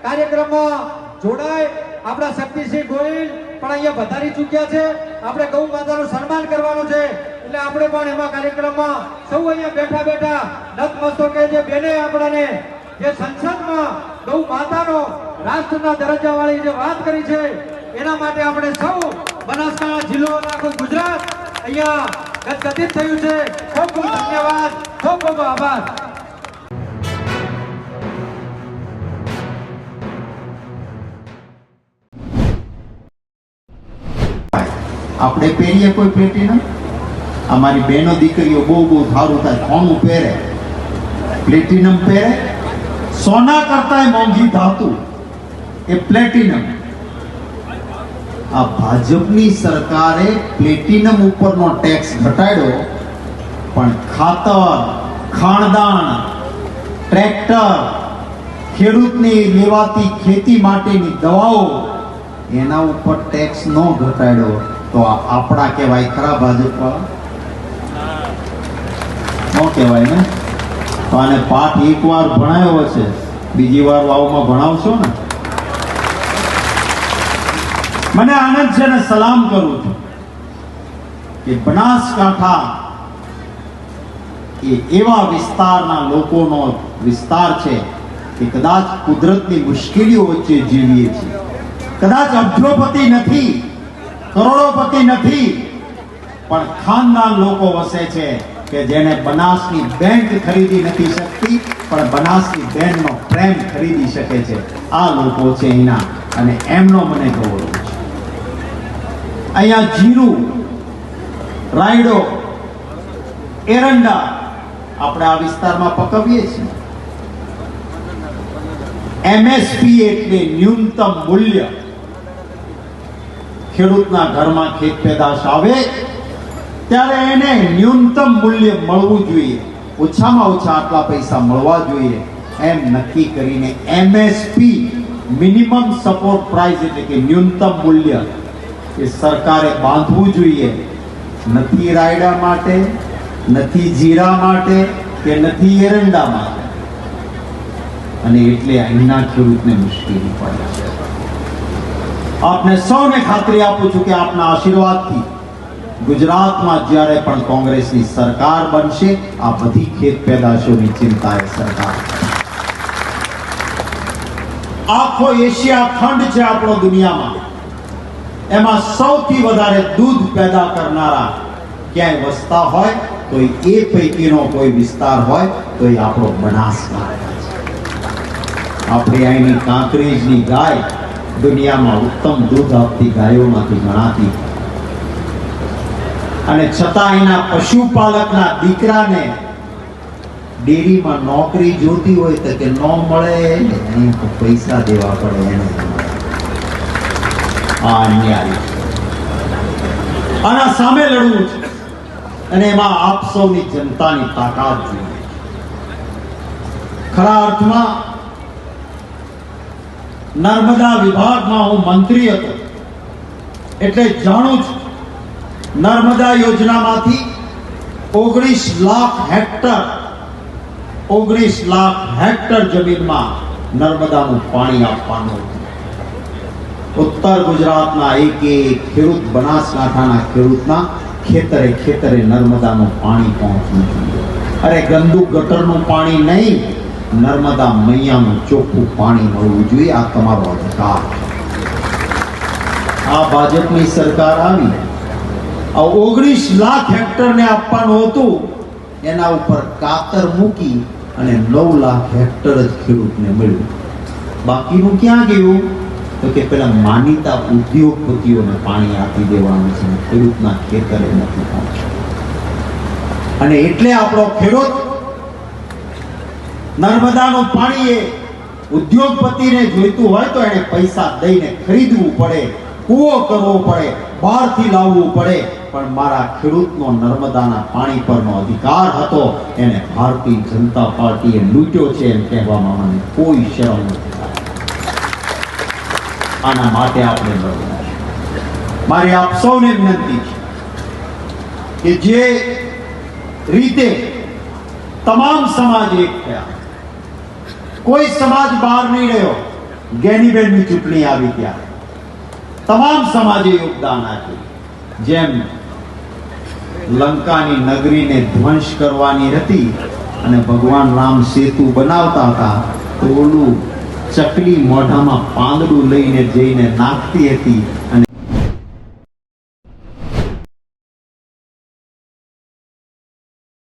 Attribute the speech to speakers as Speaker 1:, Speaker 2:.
Speaker 1: કાર્યક્રમમાં જોડાય. આપણા શક્તિસિંહ ગોહિલ પણ અહીંયા વધારી ચૂક્યા છે. આપણે ગૌ માતાનું સન્માન કરવાનું છે એટલે આપણે પણ એમાં કાર્યક્રમમાં સૌ અહીંયા બેઠા બેઠા નતમસ્તકે જે બેને આપણાને જે સંસદમાં ગૌ માતાનો રાષ્ટ્રના દરજ્જાવાળી જે વાત કરી છે એના માટે આપણે સૌ બનાસકાંઠા જિલ્લો આખું ગુજરાત અહીંયા ગદગદિત થયું છે. ખૂબ ખૂબ ધન્યવાદ, ખૂબ ખૂબ આભાર.
Speaker 2: આપણે પહેરીએ કોઈ પ્લેટિનમ? અમારી બહેનો દીકરીઓ બહુ બહુ સારું થાય, સોનું પહેરે, પ્લેટિનમ પહેરે. સોના કરતા મોંઘી ધાતુ એ પ્લેટિનમ. આ ભાજપની સરકારે પ્લેટિનમ ઉપરનો ટેક્સ ઘટાડ્યો, પણ ખાતર, ખાણદાણ, ટ્રેક્ટર, ખેડૂતની લેવાતી ખેતી માટેની દવાઓ એના ઉપર ટેક્સ ન ઘટાડ્યો તો આપણા કહેવાય ખરા ભાજપ ન કહેવાય ને? તો આને પાઠ એકવાર ભણાયો છે, બીજી વાર વાવમાં ભણાવશો ને? મને આનંદ છે ને સલામ કરું છું કે બનાસકાંઠા એ એવા વિસ્તારના લોકોનો વિસ્તાર છે કે કદાચ કુદરતની મુશ્કેલીઓ વચ્ચે જીવીએ છીએ. કદાચ અબજોપતિ નથી, કરોડોપતિ નથી, પણ ખાનદાન લોકો વસે છે કે જેને બનાસની બેંક ખરીદી નથી શકતી પણ બનાસની બેનનો પ્રેમ ખરીદી શકે છે. આ લોકો છે એના, અને એમનો મને ગૌરવ છે. અહીંયા જીરું, રાયડો, એરંડા આપણે આ વિસ્તારમાં પકવીએ છીએ. એમએસપી એટલે ન્યૂનતમ મૂલ્ય. ખેડૂતના ઘરમાં ખેત પેદાશ આવે ત્યારે એને ન્યૂનતમ મૂલ્ય મળવું જોઈએ, ઓછામાં ઓછા આટલા પૈસા મળવા જોઈએ એમ નક્કી કરીને એમએસપી મિનિમમ સપોર્ટ પ્રાઇસ એટલે કે ન્યૂનતમ મૂલ્ય એ સરકારે બાંધવું જોઈએ. નથી રાયડા માટે, નથી જીરા માટે કે નથી એરંડા માટે, અને એટલે અહીંના ખેડૂતને મુશ્કેલી પડે છે. આપને સૌને ખાતરી આપું છું કે આપના આશીર્વાદથી ગુજરાતમાં જ્યારે પણ કોંગ્રેસની સરકાર બનશે આ બધી ખેત પેદાશોની ચિંતા એ સરકાર. આખો એશિયા ખંડ છે આપણો દુનિયામાં, એમાં સૌથી વધારે દૂધ પેદા કરનારા ક્યાંય વસતા હોય તો એ પૈકીનો કોઈ વિસ્તાર હોય તો એ આપણો બનાસકાંઠા છે. આપણે અહીંની કાંકરેજની ગાય દુનિયામાં ઉત્તમ દૂધ આપતી ગાયોમાંથી ગણાતી, અને છતાં એના પશુપાલકના દીકરાને ડેરીમાં નોકરી જોતી હોય તો કે ન મળે, એને પૈસા દેવા પડે. એને આ અન્યાય, આના સામે લડવું છે, અને એમાં આપ સૌની જનતાની તાકાત જોઈએ. ખરા અર્થમાં નર્મદા વિભાગમાં હું મંત્રી હતો એટલે જાણું છું. નર્મદા યોજનામાંથી 19 લાખ હેક્ટર જમીનમાં નર્મદાનું પાણી આપવાનું હતું. ઉત્તર ગુજરાતના એક ખેડૂત, બનાસકાંઠાના ખેડૂતના ખેતરે ખેતરે નર્મદાનું પાણી પહોંચવું જોઈએ. અરે ગંદુ ગટરનું પાણી નહીં, નર્મદા મૈયાનું ચોખ્ખું પાણી મળવું જોઈએ. આ તમારો અધિકાર. આ ભાજપની સરકાર આવી, આ 19 લાખ હેક્ટરને આપવાનું હતું, એના ઉપર કાતર મૂકી અને 9 લાખ હેક્ટર જ ખેડૂતને મળ્યું. બાકીનું ક્યાં ગયું? તો કે પેલા માનીતા ઉદ્યોગપતિઓને પાણી આપી દેવાનું છે, ખેડૂતના ખેતરે નથી પહોંચ્યું. અને એટલે આપણો ખેડૂત નર્મદાનું પાણી એ ઉદ્યોગપતિને જોઈતું હોય તો એને પૈસા દઈને ખરીદવું પડે, કૂવો કરવો પડે, બહારથી લાવવું પડે. પણ મારા ખેડૂતનો નર્મદાના પાણી પરનો અધિકાર હતો, એને ભારતીય જનતા પાર્ટીએ લૂંટ્યો છે એમ કહેવામાં મને કોઈ શરમ નથી. આના માટે આપણે લડવું. મારી આપ સૌને વિનંતી છે કે જે રીતે તમામ સમાજ એક થયા, કોઈ સમાજ બહાર નહીં રહ્યો. જ્ઞાનીબેનની ચૂંટણી આવી ત્યારે તમામ સમાજે યોગદાન આપ્યું. જેમ લંકાની નગરીને ધ્વંસ કરવાની હતી અને ભગવાન રામ સેતુ બનાવતા હતા, તો ઓલું ચકલી મોઢામાં પાંદડું લઈને જઈને નાખતી હતી અને